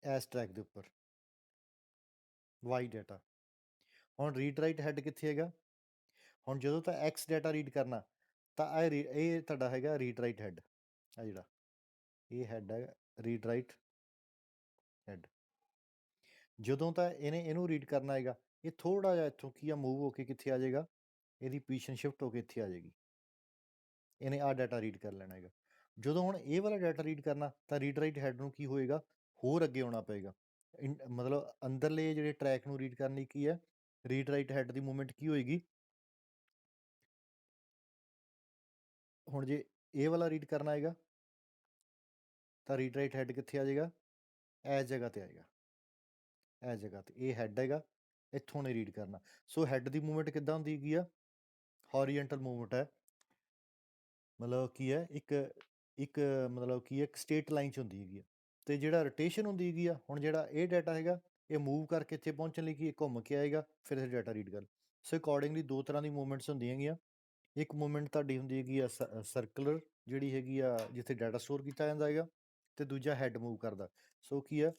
ਇਸ ਟਰੈਕ ਦੇ ਉੱਪਰ, ਵਾਈ ਡਾਟਾ। ਹੁਣ ਰੀਡ ਰਾਈਟ ਹੈਡ ਕਿੱਥੇ ਹੈਗਾ, ਹੁਣ ਜਦੋਂ ਤਾਂ ਐਕਸ ਡਾਟਾ ਰੀਡ ਕਰਨਾ ਤਾਂ ਇਹ ਤੁਹਾਡਾ ਹੈਗਾ ਰੀਡ ਰਾਈਟ ਹੈਡ, ਆ ਜਿਹੜਾ ਇਹ ਹੈਡ ਹੈ ਰੀਡ ਰਾਈਟ ਹੈਡ। ਜਦੋਂ ਤਾਂ ਇਹਨੂੰ ਰੀਡ ਕਰਨਾ ਹੈਗਾ, ਇਹ ਥੋੜ੍ਹਾ ਜਿਹਾ ਇੱਥੋਂ ਕੀ ਆ ਮੂਵ ਹੋ ਕੇ ਕਿੱਥੇ ਆ ਜਾਏਗਾ, ਇਹਦੀ ਪੋਜੀਸ਼ਨ ਸ਼ਿਫਟ ਹੋ ਕੇ ਇੱਥੇ ਆ ਜਾਏਗੀ। ਇਹਨੇ ਆਹ ਡਾਟਾ ਰੀਡ ਕਰ ਲੈਣਾ ਹੈਗਾ। ਜਦੋਂ ਹੁਣ ਇਹ ਵਾਲਾ ਡਾਟਾ ਰੀਡ ਕਰਨਾ ਤਾਂ ਰੀਡ ਰਾਈਟ ਹੈਡ ਨੂੰ ਕੀ ਹੋਏਗਾ, ਹੋਰ ਅੱਗੇ ਆਉਣਾ ਪਏਗਾ। ਮਤਲਬ ਅੰਦਰਲੇ ਜਿਹੜੇ ਟਰੈਕ ਨੂੰ ਰੀਡ ਕਰਨ ਲਈ ਕੀ ਹੈ, ਰੀਡ ਰਾਈਟ ਹੈਡ ਦੀ ਮੂਵਮੈਂਟ ਕੀ ਹੋਏਗੀ। ਹੁਣ ਜੇ ਇਹ ਵਾਲਾ ਰੀਡ ਕਰਨਾ ਹੈਗਾ ਤਾਂ ਰੀਡ ਰਾਈਟ ਹੈਡ ਕਿੱਥੇ ਆ ਜਾਏਗਾ, ਇਸ ਜਗ੍ਹਾ ਤੇ ਆਏਗਾ, ਇਸ ਜਗ੍ਹਾ ਤੇ ਇਹ ਹੈਡ ਹੈਗਾ, ਇੱਥੋਂ ਨੇ ਰੀਡ ਕਰਨਾ। ਸੋ ਹੈਡ ਦੀ ਮੂਵਮੈਂਟ ਕਿੱਦਾਂ ਹੁੰਦੀ ਹੈਗੀ ਆ, ਹੌਰੀਜੈਂਟਲ ਮੂਵਮੈਂਟ ਹੈ। ਮਤਲਬ ਕੀ ਹੈ, ਇੱਕ ਮਤਲਬ ਕੀ ਹੈ, ਇੱਕ ਸਟੇਟ ਲਾਈਨ 'ਚ ਹੁੰਦੀ ਹੈਗੀ ਆ। ਅਤੇ ਜਿਹੜਾ ਰੋਟੇਸ਼ਨ ਹੁੰਦੀ ਹੈਗੀ ਆ, ਹੁਣ ਜਿਹੜਾ ਇਹ ਡਾਟਾ ਹੈਗਾ ਇਹ ਮੂਵ ਕਰਕੇ ਇੱਥੇ ਪਹੁੰਚਣ ਲਈ ਕੀ ਇਹ ਘੁੰਮ ਕੇ ਆਏਗਾ, ਫਿਰ ਇਹ ਡਾਟਾ ਰੀਡ ਕਰ। ਸੋ ਅਕੋਰਡਿੰਗਲੀ ਦੋ ਤਰ੍ਹਾਂ ਦੀ ਮੂਵਮੈਂਟਸ ਹੁੰਦੀਆਂ ਹੈਗੀਆਂ। ਇੱਕ ਮੂਵਮੈਂਟ ਤੁਹਾਡੀ ਹੁੰਦੀ ਹੈਗੀ ਆ ਸਰਕੂਲਰ, ਜਿਹੜੀ ਹੈਗੀ ਆ ਜਿੱਥੇ ਡਾਟਾ ਸਟੋਰ ਕੀਤਾ ਜਾਂਦਾ ਹੈਗਾ, ਅਤੇ ਦੂਜਾ ਹੈਡ ਮੂਵ ਕਰਦਾ। ਸੋ ਕੀ ਆ,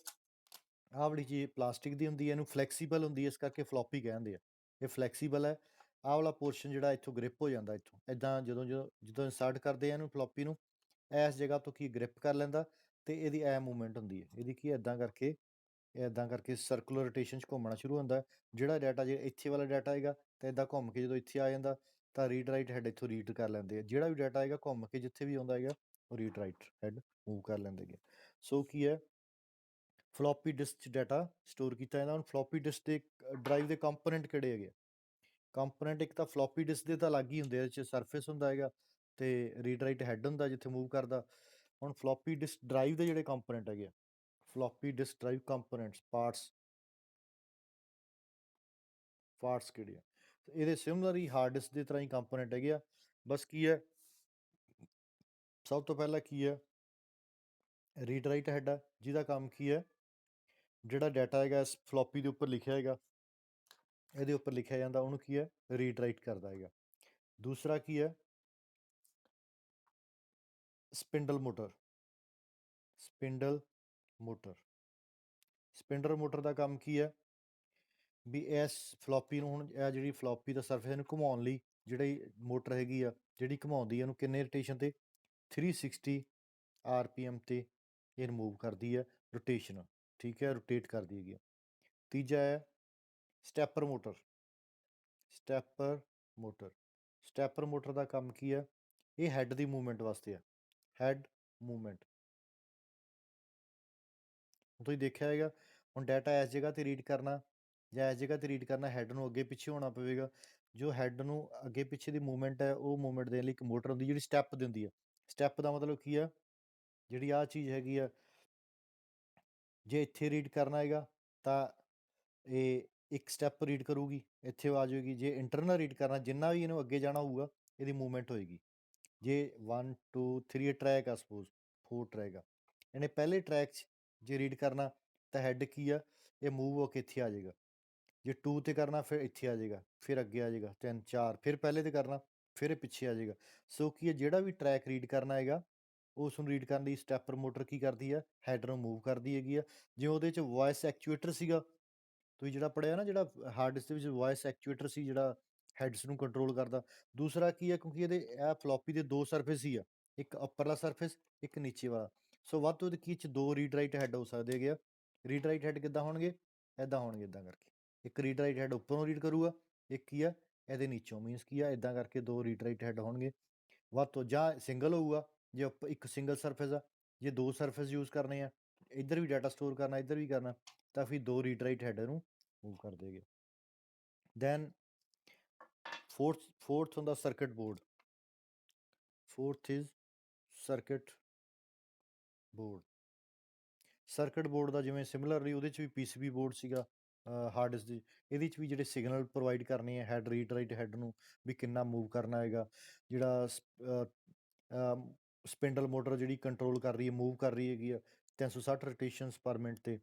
ਆਹ ਵਾਲੀ ਚੀਜ਼ ਪਲਾਸਟਿਕ ਦੀ ਹੁੰਦੀ ਹੈ, ਇਹਨੂੰ ਫਲੈਕਸੀਬਲ ਹੁੰਦੀ ਹੈ, ਇਸ ਕਰਕੇ ਫਲੋਪੀ ਕਹਿੰਦੇ ਆ। ਇਹ ਫਲੈਕਸੀਬਲ ਹੈ, ਆਹ ਵਾਲਾ ਪੋਰਸ਼ਨ ਜਿਹੜਾ ਇੱਥੋਂ ਗ੍ਰਿਪ ਹੋ ਜਾਂਦਾ, ਇੱਥੋਂ ਇੱਦਾਂ ਜਦੋਂ ਇੰਸਰਟ ਕਰਦੇ ਆ ਇਹਨੂੰ ਫਲੋਪੀ ਨੂੰ, ਇਸ ਜਗ੍ਹਾ ਤੋਂ ਕੀ ਗ੍ਰਿਪ ਕਰ ਲੈਂਦਾ, ਅਤੇ ਇਹਦੀ ਐ ਮੂਵਮੈਂਟ ਹੁੰਦੀ ਹੈ, ਇਹਦੀ ਕੀ ਇੱਦਾਂ ਕਰਕੇ ਸਰਕੂਲਰ ਰੋਟੇਸ਼ਨ 'ਚ ਘੁੰਮਣਾ ਸ਼ੁਰੂ ਹੁੰਦਾ। ਜਿਹੜਾ ਡਾਟਾ ਜੇ ਇੱਥੇ ਵਾਲਾ ਡਾਟਾ ਹੈਗਾ ਤਾਂ ਇੱਦਾਂ ਘੁੰਮ ਕੇ ਜਦੋਂ ਇੱਥੇ ਆ ਜਾਂਦਾ ਤਾਂ ਰੀਡ ਰਾਈਟ ਹੈਡ ਇੱਥੋਂ ਰੀਡ ਕਰ ਲੈਂਦੇ ਆ। ਜਿਹੜਾ ਵੀ ਡਾਟਾ ਹੈਗਾ ਘੁੰਮ ਕੇ ਜਿੱਥੇ ਵੀ ਆਉਂਦਾ ਹੈਗਾ ਉਹ ਰੀਡ ਰਾਈਟ ਹੈਡ ਮੂਵ ਕਰ ਲੈਂਦੇ ਹੈਗੇ। ਸੋ ਕੀ ਹੈ, ਫਲੋਪੀ ਡਿਸਕ 'ਚ ਡਾਟਾ ਸਟੋਰ ਕੀਤਾ ਜਾਂਦਾ। ਹੁਣ ਫਲੋਪੀ ਡਿਸਕ ਦੇ ਡਰਾਈਵ ਦੇ ਕੰਪੋਨੈਂਟ ਕਿਹੜੇ ਹੈਗੇ, ਕੰਪੋਨੈਂਟ ਇੱਕ ਤਾਂ ਫਲੋਪੀ ਡਿਸਕ ਦੇ ਤਾਂ ਅਲੱਗ ਹੀ ਹੁੰਦੇ ਆ, ਇਹਦੇ 'ਚ ਸਰਫੇਸ ਹੁੰਦਾ ਹੈਗਾ ਅਤੇ ਰੀਡ ਰਾਈਟ ਹੈਡ ਹੁੰਦਾ ਜਿੱਥੇ ਮੂਵ ਕਰਦਾ। ਹੁਣ ਫਲੋਪੀ ਡਿਸਕ ਡਰਾਈਵ ਦੇ ਜਿਹੜੇ ਕੰਪੋਨੈਂਟ ਹੈਗੇ ਆ, floppy disk drive components parts ਕਿਹੜੇ ਆ, ਇਹਦੇ ਸਿਮਲਰ ਹੀ ਹਾਰਡ ਡਿਸਕ ਦੇ ਤਰ੍ਹਾਂ ਹੀ ਕੰਪੋਨੈਂਟ ਹੈਗੇ ਆ। ਬਸ ਕੀ ਹੈ, ਸਭ ਤੋਂ ਪਹਿਲਾਂ ਕੀ ਹੈ, ਰੀਡ ਰਾਈਟ ਹੈਡ ਆ ਜਿਹਦਾ ਕੰਮ ਕੀ ਹੈ, ਜਿਹੜਾ ਡਾਟਾ ਹੈਗਾ ਇਸ ਫਲੋਪੀ ਦੇ ਉੱਪਰ ਲਿਖਿਆ ਹੈਗਾ, ਇਹਦੇ ਉੱਪਰ ਲਿਖਿਆ ਜਾਂਦਾ, ਉਹਨੂੰ ਕੀ ਹੈ ਰੀਡ ਰਾਈਟ ਕਰਦਾ ਹੈਗਾ। ਦੂਸਰਾ ਕੀ ਹੈ, ਸਪਿੰਡਲ ਮੋਟਰ ਸਪਿੰਡਲ ਮੋਟਰ ਦਾ ਕੰਮ ਕੀ ਹੈ ਵੀ ਇਸ ਫਲੋਪੀ ਨੂੰ, ਹੁਣ ਇਹ ਜਿਹੜੀ ਫਲੋਪੀ ਦਾ ਸਰਫੇਸ ਇਹਨੂੰ ਘੁਮਾਉਣ ਲਈ ਜਿਹੜੀ ਮੋਟਰ ਹੈਗੀ ਆ ਜਿਹੜੀ ਘੁਮਾਉਂਦੀ ਹੈ ਇਹਨੂੰ ਕਿੰਨੇ ਰੋਟੇਸ਼ਨ 'ਤੇ 360 RPM 'ਤੇ ਇਹ ਰਿਮੂਵ ਕਰਦੀ ਹੈ, ਰੋਟੇਸ਼ਨ, ਠੀਕ ਹੈ, ਰੋਟੇਟ ਕਰਦੀ ਹੈਗੀ। ਤੀਜਾ ਹੈ ਸਟੈਪਰ ਮੋਟਰ ਦਾ ਕੰਮ ਕੀ ਹੈ, ਇਹ ਹੈਡ ਦੀ ਮੂਵਮੈਂਟ ਵਾਸਤੇ ਹੈ, ਹੈਡ ਮੂਵਮੈਂਟ। ਤੁਸੀਂ ਦੇਖਿਆ ਹੈਗਾ, ਹੁਣ ਡਾਟਾ ਇਸ ਜਗ੍ਹਾ 'ਤੇ ਰੀਡ ਕਰਨਾ ਜਾਂ ਇਸ ਜਗ੍ਹਾ 'ਤੇ ਰੀਡ ਕਰਨਾ, ਹੈਡ ਨੂੰ ਅੱਗੇ ਪਿੱਛੇ ਹੋਣਾ ਪਵੇਗਾ। ਜੋ ਹੈਡ ਨੂੰ ਅੱਗੇ ਪਿੱਛੇ ਦੀ ਮੂਵਮੈਂਟ ਹੈ ਉਹ ਮੂਵਮੈਂਟ ਦੇਣ ਲਈ ਇੱਕ ਮੋਟਰ ਹੁੰਦੀ ਜਿਹੜੀ ਸਟੈਪ ਦਿੰਦੀ ਹੈ। ਸਟੈਪ ਦਾ ਮਤਲਬ ਕੀ ਆ, ਜਿਹੜੀ ਆਹ ਚੀਜ਼ ਹੈਗੀ ਆ, ਜੇ ਇੱਥੇ ਰੀਡ ਕਰਨਾ ਹੈਗਾ ਤਾਂ ਇਹ ਇੱਕ ਸਟੈਪ ਰੀਡ ਕਰੂਗੀ, ਇੱਥੇ ਆ ਜਾਏਗੀ। ਜੇ ਇੰਟਰਨਲ ਰੀਡ ਕਰਨਾ, ਜਿੰਨਾ ਵੀ ਇਹਨੂੰ ਅੱਗੇ ਜਾਣਾ ਹੋਊਗਾ ਇਹਦੀ ਮੂਵਮੈਂਟ ਹੋਏਗੀ। ਜੇ 1 2 3 ਟਰੈਕ ਆ, ਸਪੋਜ਼ 4 ਟਰੈਕ ਆ, ਇਹਨੇ ਪਹਿਲੇ ਟਰੈਕ 'ਚ ਜੇ ਰੀਡ ਕਰਨਾ ਤਾਂ ਹੈਡ ਕੀ ਆ, ਇਹ ਮੂਵ ਹੋ ਕੇ ਇੱਥੇ ਆ ਜਾਏਗਾ। ਜੇ 2 ਤੇ ਕਰਨਾ ਫਿਰ ਇੱਥੇ ਆ ਜਾਏਗਾ, ਫਿਰ ਅੱਗੇ ਆ ਜਾਏਗਾ 3 4, ਫਿਰ ਪਹਿਲੇ ਤੇ ਕਰਨਾ ਫਿਰ ਇਹ ਪਿੱਛੇ ਆ ਜਾਏਗਾ। ਸੋ ਕੀ ਹੈ, ਜਿਹੜਾ ਵੀ ਟਰੈਕ ਰੀਡ ਕਰਨਾ ਹੈਗਾ ਉਸ ਨੂੰ ਰੀਡ ਕਰਨ ਲਈ ਸਟੈਪਰ ਮੋਟਰ ਕੀ ਕਰਦੀ ਆ, ਹੈਡ ਨੂੰ ਮੂਵ ਕਰਦੀ ਹੈਗੀ ਆ। ਜੇ ਉਹਦੇ 'ਚ ਵੋਇਸ ਐਕਚੁਏਟਰ ਸੀਗਾ, ਤੁਸੀਂ ਜਿਹੜਾ ਪੜ੍ਹਿਆ ਨਾ, ਜਿਹੜਾ ਹਾਰਡ ਡਿਸਕ ਦੇ ਵਿੱਚ ਵੋਇਸ ਐਕਚੁਏਟਰ ਸੀ ਜਿਹੜਾ ਹੈਡਸ ਨੂੰ ਕੰਟਰੋਲ ਕਰਦਾ। ਦੂਸਰਾ ਕੀ ਹੈ, ਕਿਉਂਕਿ ਇਹਦੇ ਇਹ ਫਲੋਪੀ ਦੇ 2 ਸਰਫੇਸ ਹੀ ਆ, ਇੱਕ ਅੱਪਰਲਾ ਸਰਫੇਸ, ਇੱਕ ਨੀਚੇ ਵਾਲਾ। ਸੋ ਵੱਧ ਤੋਂ ਵੱਧ ਕੀ 'ਚ 2 ਰੀਡ ਰਾਈਟ ਹੈਡ ਹੋ ਸਕਦੇ ਹੈਗੇ ਆ। ਰੀਡ ਰਾਈਟ ਹੈਡ ਕਿੱਦਾਂ ਹੋਣਗੇ, ਇੱਦਾਂ ਹੋਣਗੇ, ਇੱਦਾਂ ਕਰਕੇ। ਇੱਕ ਰੀਡ ਰਾਈਟ ਹੈਡ ਉੱਪਰੋਂ ਰੀਡ ਕਰੂਗਾ, ਇੱਕ ਕੀ ਆ ਇਹਦੇ ਨੀਚੋਂ, ਮੀਨਸ ਕੀ ਆ ਇੱਦਾਂ ਕਰਕੇ 2 ਰੀਡ ਰਾਈਟ ਹੈਡ ਹੋਣਗੇ। ਵੱਧ ਤੋਂ ਜਾਂ ਸਿੰਗਲ ਹੋਊਗਾ, ਜੇ ਇੱਕ ਸਿੰਗਲ ਸਰਫੇਸ ਆ। ਜੇ 2 ਸਰਫੇਸ ਯੂਜ਼ ਕਰਨੇ ਆ, ਇੱਧਰ ਵੀ ਡਾਟਾ ਸਟੋਰ ਕਰਨਾ, ਇੱਧਰ ਵੀ ਕਰਨਾ, ਤਾਂ ਫਿਰ 2 ਰੀਡ ਰਾਈਟ ਹੈਡ ਨੂੰ ਮੂਵ ਕਰ ਦੇਗੇ। ਦੈਨ fourth ਹੁੰਦਾ circuit board. fourth is circuit board. Circuit board ਦਾ ਜਿਵੇਂ ਸਿਮਿਲਰਲੀ ਉਹਦੇ 'ਚ ਵੀ ਪੀਸੀਬੀ ਬੋਰਡ ਸੀਗਾ ਹਾਰਡ ਡਿਸਕ ਦੀ। ਇਹਦੇ 'ਚ ਵੀ ਜਿਹੜੇ ਸਿਗਨਲ ਪ੍ਰੋਵਾਈਡ ਕਰਨੇ ਆ ਹੈਡ, ਰੀਡ ਰਾਈਟ ਹੈਡ ਨੂੰ ਵੀ ਕਿੰਨਾ ਮੂਵ ਕਰਨਾ ਹੈਗਾ। ਜਿਹੜਾ ਸਪਿੰਡਲ ਮੋਟਰ ਜਿਹੜੀ ਕੰਟਰੋਲ ਕਰ ਰਹੀ ਹੈ, ਮੂਵ ਕਰ ਰਹੀ ਹੈਗੀ ਆ 360 ਰੋਟੇਸ਼ਨਸ ਪਰ ਮਿੰਟ 'ਤੇ,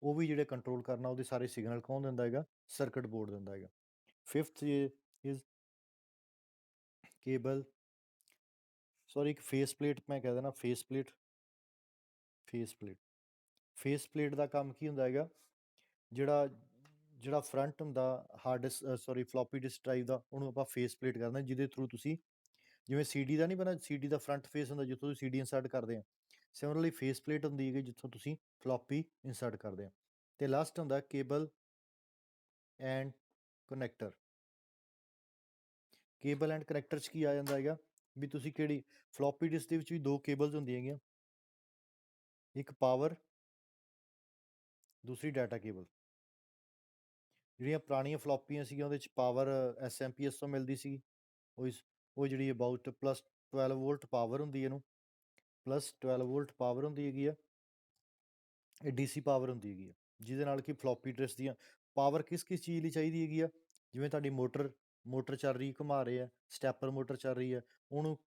ਉਹ ਵੀ ਜਿਹੜੇ ਕੰਟਰੋਲ ਕਰਨਾ ਉਹਦੇ ਸਾਰੇ ਸਿਗਨਲ ਕੌਣ ਦਿੰਦਾ ਹੈਗਾ, ਸਰਕਟ ਬੋਰਡ ਦਿੰਦਾ ਹੈਗਾ। ਫਿਫਥ ਇਜ਼ ਕੇਬਲ, ਸੌਰੀ ਇੱਕ ਫੇਸ ਪਲੇਟ ਮੈਂ ਕਹਿ ਦੇਣਾ, ਫੇਸ ਪਲੇਟ। ਫੇਸ ਪਲੇਟ ਦਾ ਕੰਮ ਕੀ ਹੁੰਦਾ ਹੈਗਾ, ਜਿਹੜਾ ਜਿਹੜਾ ਫਰੰਟ ਹੁੰਦਾ hard disk, sorry floppy disk drive ਦਾ, ਉਹਨੂੰ ਆਪਾਂ ਫੇਸ ਪਲੇਟ ਕਰਦੇ ਹਾਂ, ਜਿਹਦੇ ਥਰੂ ਤੁਸੀਂ ਜਿਵੇਂ ਸੀਡੀ ਦਾ ਨਹੀਂ ਬਣਾ, ਸੀਡੀ ਦਾ ਫਰੰਟ ਫੇਸ ਹੁੰਦਾ ਜਿੱਥੋਂ ਤੁਸੀਂ ਸੀਡੀ ਇੰਸਰਟ ਕਰਦੇ ਆ। ਸਿਮਿਲਰਲੀ ਫੇਸ ਪਲੇਟ ਹੁੰਦੀ ਹੈਗੀ ਜਿੱਥੋਂ ਤੁਸੀਂ ਫਲੋਪੀ ਇੰਸਰਟ ਕਰਦੇ ਆ। ਤੇ ਲਾਸਟ ਹੁੰਦਾ cable and connector. Cable and connector 'ਚ ਕੀ ਆ ਜਾਂਦਾ ਹੈਗਾ ਵੀ ਤੁਸੀਂ ਕਿਹੜੀ ਫਲੋਪੀ ਡਿਸਕ ਦੇ ਵਿੱਚ ਵੀ 2 ਕੇਬਲਸ ਹੁੰਦੀਆਂ ਹੈਗੀਆਂ, ਇੱਕ ਪਾਵਰ, ਦੂਸਰੀ ਡਾਟਾ ਕੇਬਲ। ਜਿਹੜੀਆਂ ਪੁਰਾਣੀਆਂ ਫਲੋਪੀਆਂ ਸੀਗੀਆਂ ਉਹਦੇ 'ਚ ਪਾਵਰ SMP ਤੋਂ ਮਿਲਦੀ ਸੀ। ਉਹ ਜਿਹੜੀ ਅਬਾਊਟ ਪਲੱਸ 12 ਵੋਲਟ ਪਾਵਰ ਹੁੰਦੀ ਇਹਨੂੰ, ਪਲੱਸ 12 ਵੋਲਟ ਪਾਵਰ ਹੁੰਦੀ ਹੈਗੀ ਆ। ਇਹ ਡੀਸੀ ਪਾਵਰ ਹੁੰਦੀ ਹੈਗੀ ਆ, ਜਿਹਦੇ ਨਾਲ ਕਿ ਫਲੋਪੀ ਡਿਸਕ ਦੀਆਂ ਪਾਵਰ ਕਿਸ ਕਿਸ ਚੀਜ਼ ਲਈ ਚਾਹੀਦੀ ਹੈਗੀ ਆ। ਜਿਵੇਂ ਤੁਹਾਡੀ ਮੋਟਰ ਚੱਲ ਰਹੀ, ਘੁਮਾ ਰਹੇ ਆ, ਸਟੈਪਰ ਮੋਟਰ ਚੱਲ ਰਹੀ ਹੈ, ਉਹਨੂੰ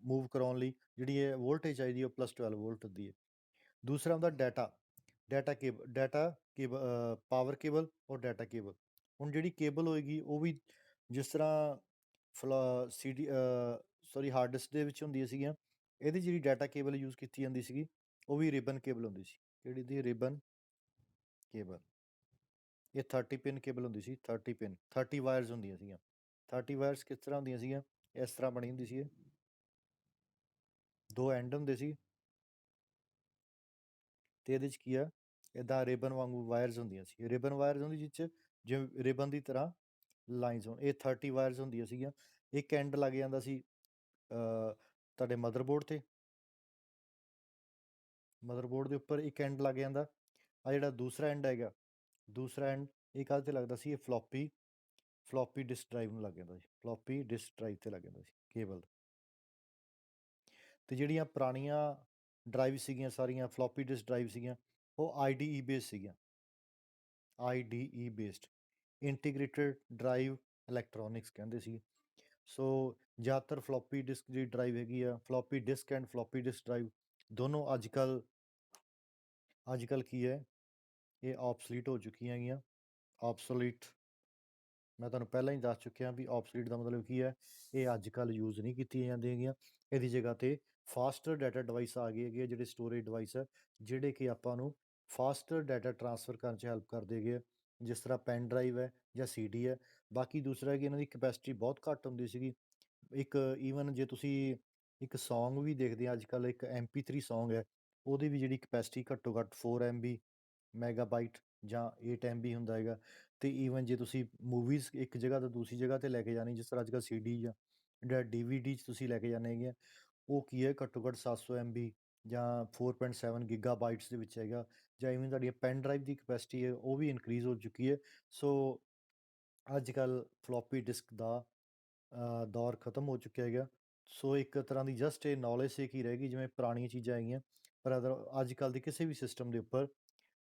ਮੂਵ ਕਰਾਉਣ ਲਈ ਜਿਹੜੀ ਇਹ ਵੋਲਟੇਜ ਚਾਹੀਦੀ ਉਹ ਪਲੱਸ 12 ਵੋਲਟ ਹੁੰਦੀ ਹੈ। ਦੂਸਰਾ ਹੁੰਦਾ ਪਾਵਰ ਕੇਬਲ ਔਰ ਡਾਟਾ ਕੇਬਲ। ਹੁਣ ਜਿਹੜੀ ਕੇਬਲ ਹੋਏਗੀ ਉਹ ਵੀ ਜਿਸ ਤਰ੍ਹਾਂ ਹਾਰਡ ਡਿਸਕ ਦੇ ਵਿੱਚ ਹੁੰਦੀਆਂ ਸੀਗੀਆਂ, ਇਹਦੀ ਜਿਹੜੀ ਡਾਟਾ ਕੇਬਲ ਯੂਜ਼ ਕੀਤੀ ਜਾਂਦੀ ਸੀਗੀ ਉਹ ਵੀ ਰਿਬਨ ਕੇਬਲ ਹੁੰਦੀ ਸੀ। ਕਿਹੜੀ ਦੀ, ਰਿਬਨ ਕੇਬਲ। ਇਹ 30 ਪਿਨ ਕੇਬਲ ਹੁੰਦੀ ਸੀ, 30 ਪਿਨ, 30 ਵਾਇਰਸ ਹੁੰਦੀਆਂ ਸੀਗੀਆਂ। 30 ਵਾਇਰਸ ਕਿਸ ਤਰ੍ਹਾਂ ਹੁੰਦੀਆਂ ਸੀਗੀਆਂ, ਇਸ ਤਰ੍ਹਾਂ ਬਣੀ ਹੁੰਦੀ ਸੀ, 2 ਐਂਡ ਹੁੰਦੇ ਸੀ ਤੇ ਇਹਦੇ 'ਚ ਕੀ ਆ, ਇੱਦਾਂ ਰਿਬਨ ਵਾਂਗੂ ਵਾਇਰਸ ਹੁੰਦੀਆਂ ਸੀ। ਰਿਬਨ ਵਾਇਰਸ ਹੁੰਦੀ ਜਿਸ 'ਚ ਜਿਵੇਂ ਰਿਬਨ ਦੀ ਤਰ੍ਹਾਂ ਲਾਈਨਸ ਹੋਣ। ਇਹ 30 ਵਾਇਰਸ ਹੁੰਦੀਆਂ ਸੀਗੀਆਂ। ਇੱਕ ਐਂਡ ਲੱਗ ਜਾਂਦਾ ਸੀ ਤੁਹਾਡੇ ਮਦਰਬੋਰਡ ਦੇ ਉੱਪਰ ਇੱਕ ਐਂਡ ਲੱਗ ਜਾਂਦਾ। ਆ ਜਿਹੜਾ ਦੂਸਰਾ ਐਂਡ ਹੈਗਾ, ਦੂਸਰਾ ਐਂਡ ਇਹ ਕਾਹਦੇ 'ਤੇ ਲੱਗਦਾ ਸੀ, ਇਹ ਫਲੋਪੀ ਡਿਸਕ ਡਰਾਈਵ ਨੂੰ ਲੱਗ ਜਾਂਦਾ ਸੀ, ਫਲੋਪੀ ਡਿਸਕ ਡਰਾਈਵ 'ਤੇ ਲੱਗ ਜਾਂਦਾ ਸੀ ਕੇਬਲ। ਤੇ ਜਿਹੜੀਆਂ ਪੁਰਾਣੀਆਂ ਡਰਾਈਵ ਸੀਗੀਆਂ, ਸਾਰੀਆਂ ਫਲੋਪੀ ਡਿਸਕ ਡਰਾਈਵ ਸੀਗੀਆਂ, ਉਹ IDE ਬੇਸਡ ਸੀਗੀਆਂ। IDE based, integrated drive electronics ਕਹਿੰਦੇ ਸੀ। ਸੋ ਜ਼ਿਆਦਾਤਰ ਫਲੋਪੀ ਡਿਸਕ ਦੀ ਡਰਾਈਵ ਹੈਗੀ ਆ, floppy disk and floppy disk drive ਦੋਨੋਂ ਅੱਜ ਕੱਲ੍ਹ ਕੀ ਹੈ, ਇਹ ਆਬਸਲੀਟ ਹੋ ਚੁੱਕੀਆਂ ਹੈਗੀਆਂ। ਆਬਸੋਲੀਟ, ਮੈਂ ਤੁਹਾਨੂੰ ਪਹਿਲਾਂ ਹੀ ਦੱਸ ਚੁੱਕਿਆ ਵੀ ਆਬਸਲੀਟ ਦਾ ਮਤਲਬ ਕੀ ਹੈ, ਇਹ ਅੱਜ ਕੱਲ੍ਹ ਯੂਜ਼ ਨਹੀਂ ਕੀਤੀਆਂ ਜਾਂਦੀਆਂ ਹੈਗੀਆਂ। ਇਹਦੀ ਜਗ੍ਹਾ 'ਤੇ ਫਾਸਟਰ ਡਾਟਾ ਡਿਵਾਈਸ ਆ ਗਏ ਹੈਗੇ, ਜਿਹੜੇ ਸਟੋਰੇਜ ਡਿਵਾਈਸ ਹੈ, ਜਿਹੜੇ ਕਿ ਆਪਾਂ ਨੂੰ ਫਾਸਟਰ ਡਾਟਾ ਟਰਾਂਸਫਰ ਕਰਨ 'ਚ ਹੈਲਪ ਕਰਦੇ ਹੈਗੇ ਆ, ਜਿਸ ਤਰ੍ਹਾਂ ਪੈਨ ਡਰਾਈਵ ਹੈ ਜਾਂ CD ਹੈ। ਬਾਕੀ ਦੂਸਰਾ ਕਿ ਇਹਨਾਂ ਦੀ ਕਪੈਸਿਟੀ ਬਹੁਤ ਘੱਟ ਹੁੰਦੀ ਸੀਗੀ। ਇੱਕ ਈਵਨ ਜੇ ਤੁਸੀਂ ਇੱਕ ਸੌਂਗ ਵੀ ਦੇਖਦੇ ਆ ਅੱਜ ਕੱਲ੍ਹ, ਇੱਕ MP3 ਸੌਂਗ ਹੈ, ਉਹਦੀ ਵੀ ਜਿਹੜੀ ਕਪੈਸਿਟੀ ਘੱਟੋ ਘੱਟ 4 MB ਮੈਗਾਬਾਈਟ ਜਾਂ 8 MB ਹੁੰਦਾ ਹੈਗਾ। ਅਤੇ ਈਵਨ ਜੇ ਤੁਸੀਂ ਮੂਵੀਜ਼ ਇੱਕ ਜਗ੍ਹਾ ਤੋਂ ਦੂਸਰੀ ਜਗ੍ਹਾ 'ਤੇ ਲੈ ਕੇ ਜਾਣੀ, ਜਿਸ ਤਰ੍ਹਾਂ ਅੱਜ ਕੱਲ੍ਹ CD ਜਾਂ DVD 'ਚ ਤੁਸੀਂ ਲੈ ਕੇ ਜਾਂਦੇ ਹੈਗੇ ਆ, ਉਹ ਕੀ ਹੈ ਘੱਟੋ ਘੱਟ 700 MB ਜਾਂ 4.7 ਗੀਗਾਬਾਈਟਸ ਦੇ ਵਿੱਚ ਹੈਗਾ। ਜਾਂ ਇਵਨ ਤੁਹਾਡੀ ਪੈਨ ਡਰਾਈਵ ਦੀ ਕਪੈਸਿਟੀ ਹੈ ਉਹ ਵੀ ਇਨਕਰੀਜ਼ ਹੋ ਚੁੱਕੀ ਹੈ। ਸੋ ਅੱਜ ਕੱਲ੍ਹ ਫਲੋਪੀ ਡਿਸਕ ਦਾ ਦੌਰ ਖ਼ਤਮ ਹੋ ਚੁੱਕਿਆ ਹੈਗਾ। ਸੋ ਇੱਕ ਤਰ੍ਹਾਂ ਦੀ ਜਸਟ ਇਹ ਨੌਲੇਜ ਸੀ ਕੀ ਰਹੇਗੀ, ਜਿਵੇਂ ਪੁਰਾਣੀਆਂ ਚੀਜ਼ਾਂ ਹੈਗੀਆਂ, ਪਰ ਅੱਜ ਕੱਲ੍ਹ ਦੇ ਕਿਸੇ ਵੀ ਸਿਸਟਮ ਦੇ ਉੱਪਰ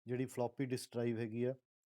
ਜਿਹੜੀ ਫਲੋਪੀ ਡਿਸਕ ਡਰਾਈਵ ਹੈਗੀ ਆ